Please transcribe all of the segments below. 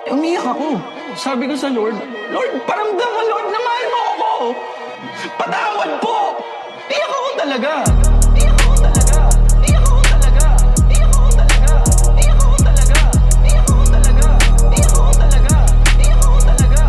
Umiyak ako. Sabi ko sa Lord, Lord, paramdam mo, Lord, na mahal mo ako. Patawad po. Iyak ako talaga. Iyak ako talaga. Iyak ako talaga. Iyak ako talaga. Iyak ako talaga. Iyak ako talaga. Iyak ako talaga. Iyak ako talaga.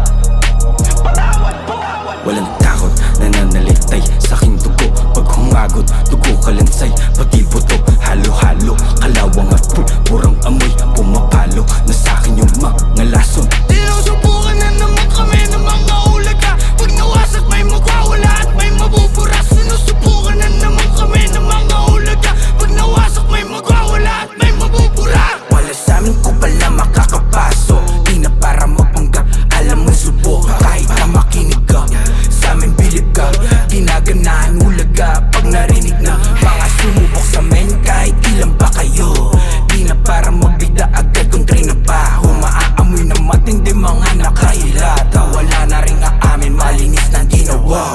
Patawad po. Walang takot, nananalitay sa aking dugo. Pag humagot, dugo kalansay, pati puto, halo-halo, kalawang at purang amoy, pumapalo na sa akin yung mga lason. Sinusubukan na naman kami ng mga ulaga. Pag nawasak may magwawala at may mabubura. Sinusubukan na naman kami ng mga ulaga. Pag nawasak may magwawala at may mabubura. Wala sa amin ko pala makakapaso, di na para mapanggap. Alam mo subukan kahit na makinig ka. Sa amin bilib ka, ginaganahan ulaga. Pag narinig na mga sumubok sa men, kahit ilan ba kayo. Di na para magbigda agad kung trinabaho. Maaamoy na matindi mga nakahilata. Wala na rin aamin, malinis na ginawa.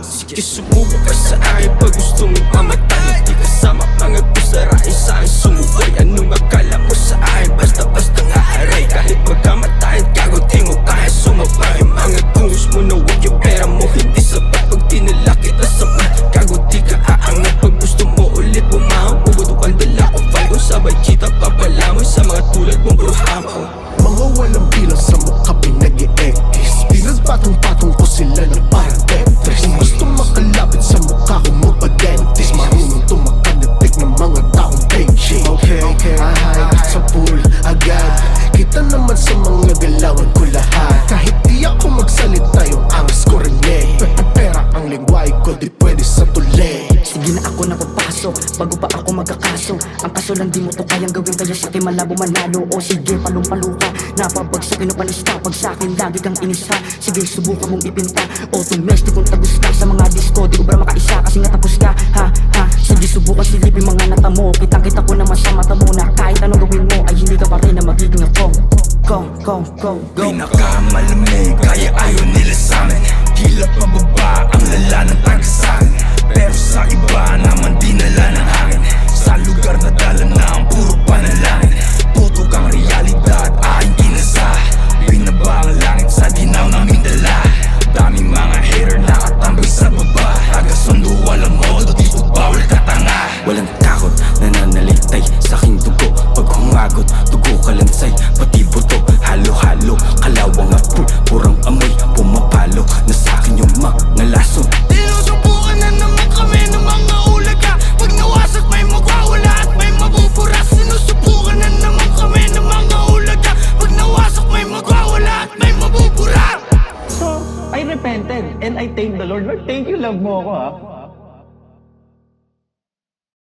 Sige sumubok ka sa akin pag gusto mong pamatay. Di kasama mga kusarain sa akin sumubay. Anong akala mo sa akin, basta-basta nga aray. Kahit magkamatayan kago, di mo kaya sumabay. Mga kungos mo na huwag yung pera mo hindi sapat. Pag tinala kita sa mat, kago di ka aangat. Pag gusto mo ulit bumahang, pubutukan dala kong file. Kung sabay kita papalamay sa mga tulad mong bruhama. Mga walang bilang sa mukha pinag-i-ekis. Pinagpatong-patong ko sila na parang Tetris. Kung gusto makalapit sa mukha ko magpa-dentist. Marunong tumakadatig ng mga taong benching. Okay, ahay sa pool agad. Kita naman sa mga galawan ko lahat. Kahit di ako magsalita yung angas ko rin eh. Pera ang lingway ko, di pwede sa tuli. Sige na ako napapasok, bago pa ako magkakaso. Ang kaso lang di mo to kayang gawin, kaya sige malabo manalo. O sige palong-palo ka, napabagsakin o panista. Pag sa'kin lagi kang inisa, sige subukan mong ipinta. O tumestik kung tagus ka sa mga disco, di ubra makaisa kasi nga tapos ka. Ha, sige subukan silipin mga nata mo. Kitang-kita ko naman sa mata mo na kahit anong gawin mo ay hindi ka pa rin na magiging ako. Go. Pinakamalamig, kaya ayaw nila sa'min. Hilap mababa, ang lala ng taga-sa'kin. Pero sa iba naman dinala ng hangin. Sa lugar na dala na ang puro panalangin. Tutok ang realidad, aking kinasa. Binaba ang langit sa dinaw naming dala. Daming mga hater nakatambay sa baba. Taga-sundo walang modo, dito bawal katanga. Walang takot, nananalitay sa aking dugo. Pag humagot, dugo kalansay, pati buto, halo-halo, kalawang at purang amoy, pumapalo na sa akin yung mga lason. Sinusubukan na naman kami ng mga ulaga. Pag nawasak may magwawala at may mabubura. Sinusubukan na naman kami ng mga ulaga. Pag nawasak may magwawala at may mabubura. So, I repented and I thanked the Lord. Lord, thank you, love mo ako ha.